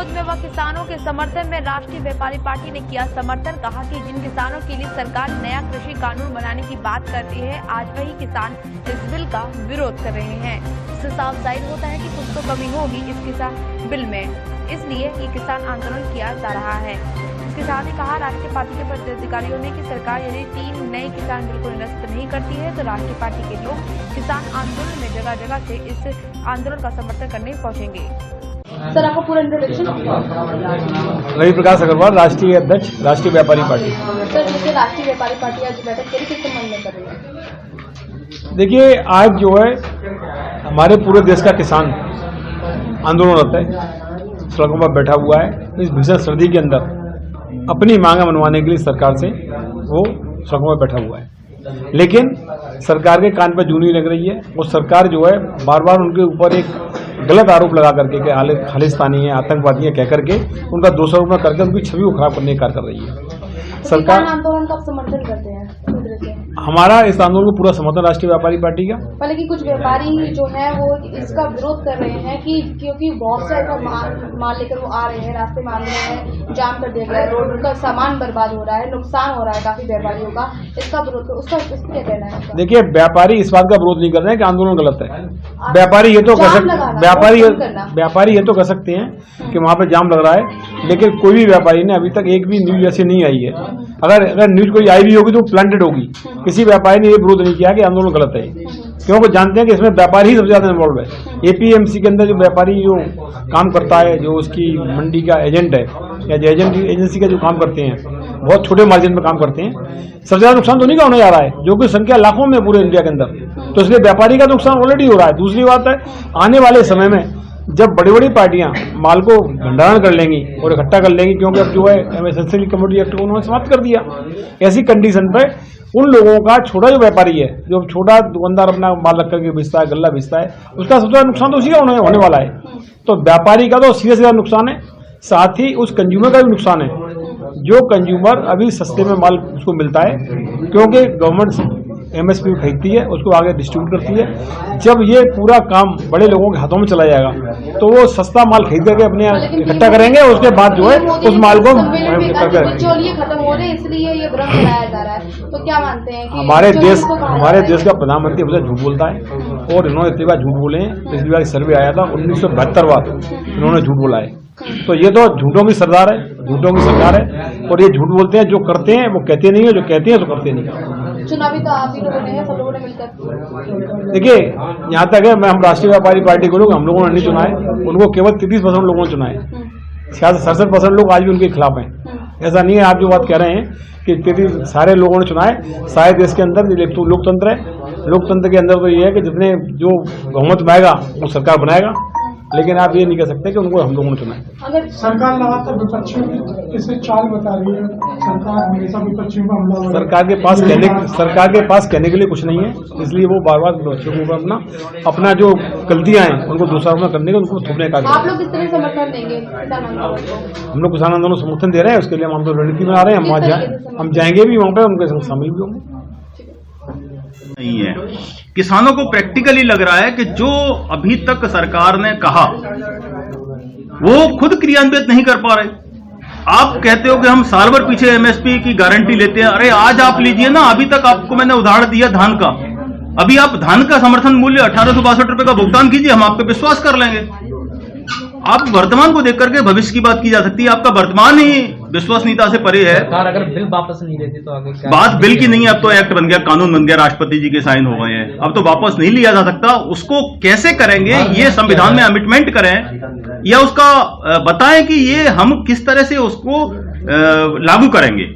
विरोध में व किसानों के समर्थन में राष्ट्रीय व्यापारी पार्टी ने किया समर्थन। कहा कि जिन किसानों के लिए सरकार नया कृषि कानून बनाने की बात करती है, आज वही किसान इस बिल का विरोध कर रहे हैं। इससे साफ जाहिर होता है कि कुछ तो कमी होगी इस किसान बिल में, इसलिए ये किसान आंदोलन किया जा रहा है। इसके साथ ही कहा राष्ट्रीय पार्टी के पदाधिकारियों ने कि सरकार यदि 3 नए किसान बिल को निरस्त नहीं करती है तो राष्ट्रीय पार्टी के लोग किसान आंदोलन में जगह जगह से इस आंदोलन का समर्थन करने पहुंचेंगे। सर, आपका पूरा इंट्रोडक्शन। रवि प्रकाश अग्रवाल, राष्ट्रीय अध्यक्ष, राष्ट्रीय व्यापारी पार्टी। सर, जैसे राष्ट्रीय व्यापारी पार्टी आज बैठक करी, किस संबंध में कर रही है? देखिए, आज जो है हमारे पूरे देश का किसान आंदोलनरत है, सड़कों पर बैठा हुआ है। इस भीषण सर्दी के अंदर अपनी मांगे मनवाने के लिए सरकार से वो सड़कों पर बैठा हुआ है, लेकिन सरकार के कान पर जू नहीं लग रही है। वो सरकार जो है बार बार उनके ऊपर एक गलत आरोप लगा करके कि खालिस्तानी है, आतंकवादी है, कह करके उनका दोषारोपण करके उनकी छवि को खराब करने का कार्य कर रही है सरकार। आंदोलन का समर्थन करते हैं, हमारा इस आंदोलन को पूरा समर्थन राष्ट्रीय व्यापारी पार्टी का। पहले कि कुछ व्यापारी जो है वो इसका विरोध कर रहे हैं कि क्योंकि बहुत से माल लेकर वो आ रहे हैं, रास्ते में आ रहे हैं, जाम कर दिया गया है, रोड का सामान बर्बाद हो रहा है, नुकसान हो रहा है काफी व्यापारियों का। इसका विरोध उसका क्या कहना है? देखिए, व्यापारी इस बात का विरोध नहीं कर रहे हैं कि आंदोलन गलत है। व्यापारी ये तो कह सकते व्यापारी ये तो कह सकते हैं कि वहाँ पे जाम लग रहा है, लेकिन कोई भी व्यापारी ने अभी तक एक भी न्यूज ऐसी नहीं आई है। अगर न्यूज कोई आई भी होगी तो प्लांटेड होगी। किसी व्यापारी ने ये विरोध नहीं किया कि आंदोलन गलत है, क्योंकि जानते हैं कि इसमें व्यापारी ही सबसे ज्यादा इन्वॉल्व है। एपीएमसी के अंदर जो व्यापारी जो काम करता है, जो उसकी मंडी का एजेंट है या जो एजेंसी का जो काम करते हैं, बहुत छोटे मार्जिन में काम करते हैं, सबसे ज्यादा नुकसान तो नहीं का होने जा रहा है, जो कि संख्या लाखों में पूरे इंडिया के अंदर। तो इसलिए व्यापारी का नुकसान ऑलरेडी हो रहा है। दूसरी बात है, आने वाले समय में जब बड़ी बड़ी पार्टियां माल को भंडारण कर लेंगी और इकट्ठा कर लेंगी, क्योंकि अब जो है एसेंशियल कमोडिटी एक्ट को उन्होंने समाप्त कर दिया, ऐसी कंडीशन पे उन लोगों का छोटा जो व्यापारी है, जो छोटा दुकानदार अपना माल रख करके बेचता है, गल्ला बेचता है, उसका सबसे ज्यादा नुकसान तो उसी का होने वाला है। तो व्यापारी का तो सीधे सीधा नुकसान है, साथ ही उस कंज्यूमर का भी नुकसान है। जो कंज्यूमर अभी सस्ते में माल उसको मिलता है, क्योंकि गवर्नमेंट एमएसपी खरीदती है, उसको आगे डिस्ट्रीब्यूट करती है। जब ये पूरा काम बड़े लोगों के हाथों में चला जाएगा तो वो सस्ता माल खरीद करके अपने इकट्ठा करेंगे, उसके बाद जो है उस माल को खत्म हो रहे, इसलिए ये भ्रम फैलाया जा रहा है। तो क्या मानते हैं कि हमारे देश का प्रधानमंत्री हमेशा झूठ बोलता है, और इन्होंने इतनी बार झूठ बोले हैं। पिछली बार सर्वे आया था 1972 बार इन्होंने झूठ बोला है। तो ये तो झूठों की सरदार है, झूठों की सरकार है, और ये झूठ बोलते हैं। जो करते हैं वो कहते नहीं है, जो कहते हैं तो करते नहीं। चुनावी तो आप ही लोगों ने है, सब लोगों ने मिलकर। देखिए, यहाँ तक है, मैं हम राष्ट्रीय व्यापारी पार्टी को लोग हम लोगों ने नहीं चुना है, उनको केवल 33% लोगों ने चुना है। 67% लोग आज भी उनके खिलाफ हैं। ऐसा नहीं है आप जो बात कह रहे हैं कि 33 सारे लोगों ने चुना है। सारे देश के अंदर लोकतंत्र है, लोकतंत्र के अंदर तो ये है कि जितने जो बहुमत में आएगा वो सरकार बनाएगा, लेकिन आप ये नहीं कह सकते कि उनको हम लोगों ने चुना है। अगर सरकार लगातार विपक्षियों की इसे चाल बता रही है, सरकार हमेशा विपक्षियों का हमला, सरकार के पास कहने के लिए कुछ नहीं है, इसलिए वो बार बार विपक्षियों के ऊपर अपना जो गलतियां हैं उनको दोषारोपण करने का, उनको थोपने का। आप लोग किस तरह समर्थन देंगे? हम लोग किसान आंदोलन समर्थन दे रहे हैं, उसके लिए हम तो रणनीति बना रहे हैं। हम जाएंगे भी वहाँ पे, उनके साथ शामिल भी होंगे। नहीं है, किसानों को प्रैक्टिकली लग रहा है कि जो अभी तक सरकार ने कहा वो खुद क्रियान्वित नहीं कर पा रहे। आप कहते हो कि हम साल भर पीछे एमएसपी की गारंटी लेते हैं। अरे आज आप लीजिए ना, अभी तक आपको मैंने उदाहरण दिया धान का। अभी आप धान का समर्थन मूल्य 1862 रुपए का भुगतान कीजिए, हम आप पे विश्वास कर लेंगे। आप वर्तमान को देख करके भविष्य की बात की जा सकती है। आपका वर्तमान ही विश्वसनीयता से परे है। सरकार अगर बिल वापस नहीं देती तो आगे क्या? बात बिल की नहीं है, अब तो एक्ट बन गया, कानून बन गया, राष्ट्रपति जी के साइन हो गए हैं, अब तो वापस नहीं लिया जा सकता। उसको कैसे करेंगे, ये संविधान में अमिटमेंट करें या उसका बताएं कि ये हम किस तरह से उसको लागू करेंगे।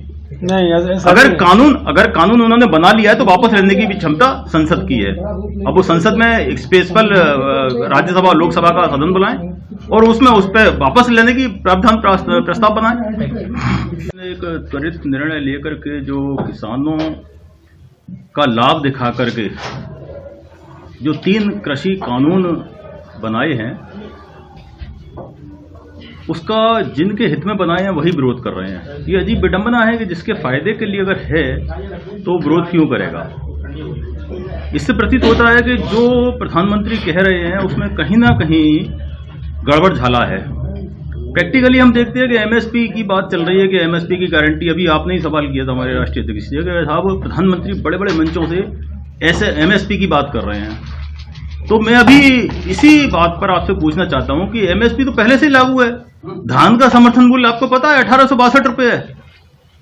नहीं, अगर कानून उन्होंने बना लिया है तो वापस लेने की भी क्षमता संसद की है। अब वो संसद में एक स्पेशल राज्यसभा और लोकसभा का सदन बुलाएं और उसमें उस पर वापस लेने की प्रावधान प्रस्ताव बनाएं। एक त्वरित निर्णय लेकर के जो किसानों का लाभ दिखा करके जो 3 कृषि कानून बनाए हैं, उसका जिनके हित में बनाए हैं वही विरोध कर रहे हैं। ये अजीब विडंबना है कि जिसके फायदे के लिए अगर है तो विरोध क्यों करेगा। इससे प्रतीत होता है कि जो प्रधानमंत्री कह रहे हैं उसमें कहीं ना कहीं गड़बड़ झाला है। प्रैक्टिकली हम देखते हैं कि एमएसपी की बात चल रही है कि एमएसपी की गारंटी, अभी आपने ही सवाल किया था हमारे राष्ट्रीय अध्यक्ष जी कि साहब प्रधानमंत्री बड़े बड़े मंचों से ऐसे एमएसपी की बात कर रहे हैं। तो मैं अभी इसी बात पर आपसे पूछना चाहता हूं कि एमएसपी तो पहले से लागू है। धान का समर्थन मूल्य आपको पता है 1862 रुपए है।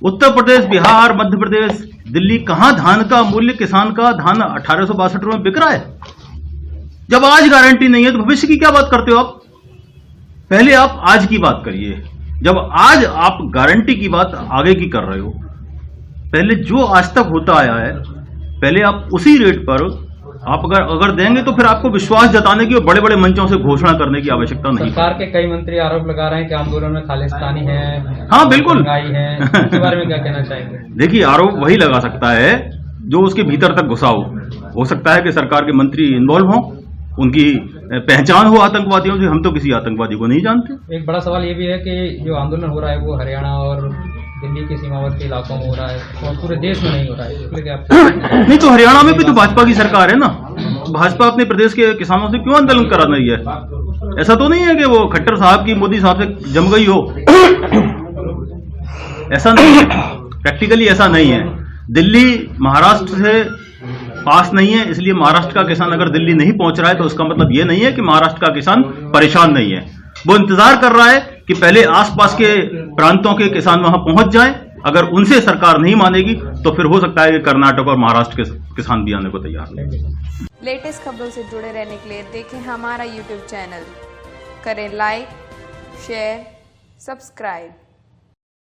उत्तर प्रदेश, बिहार, मध्य प्रदेश, दिल्ली, कहां धान का मूल्य, किसान का धान 1862 रुपए में बिक रहा है। जब आज गारंटी नहीं है तो भविष्य की क्या बात करते हो आप? पहले आप आज की बात करिए। जब आज आप गारंटी की बात आगे की कर रहे हो, पहले जो आज तक होता आया है पहले आप उसी रेट पर आप अगर देंगे तो फिर आपको विश्वास जताने की और बड़े बड़े मंचों से घोषणा करने की आवश्यकता नहीं। सरकार के कई मंत्री आरोप लगा रहे हैं कि आंदोलन में खालिस्तानी है, हाँ बिल्कुल है, इसके बारे में क्या कहना चाहेंगे? देखिए, आरोप वही लगा सकता है जो उसके भीतर तक घुसा हो सकता है कि सरकार के मंत्री इन्वॉल्व हों, उनकी पहचान हो आतंकवादियों से। हम तो किसी आतंकवादी को नहीं जानते। एक बड़ा सवाल ये भी है कि जो आंदोलन हो रहा है वो हरियाणा और दिल्ली के सीमावर्ती इलाकों में हो रहा है और पूरे देश में नहीं हो रहा है। नहीं तो हरियाणा में भी तो भाजपा की सरकार है ना। भाजपा अपने प्रदेश के किसानों से क्यों आंदोलन करा रही है? ऐसा तो नहीं है कि वो खट्टर साहब की मोदी साहब से जम गई हो। ऐसा नहीं है, प्रैक्टिकली ऐसा नहीं है। दिल्ली महाराष्ट्र से पास नहीं है, इसलिए महाराष्ट्र का किसान अगर दिल्ली नहीं पहुंच रहा है तो उसका मतलब ये नहीं है कि महाराष्ट्र का किसान परेशान नहीं है। वो इंतजार कर रहा है कि पहले आसपास के प्रांतों के किसान वहां पहुंच जाएं। अगर उनसे सरकार नहीं मानेगी तो फिर हो सकता है कि कर्नाटक और महाराष्ट्र के किसान भी आने को तैयार नहीं। लेटेस्ट खबरों से जुड़े रहने के लिए देखें हमारा YouTube चैनल, करें लाइक, शेयर, सब्सक्राइब।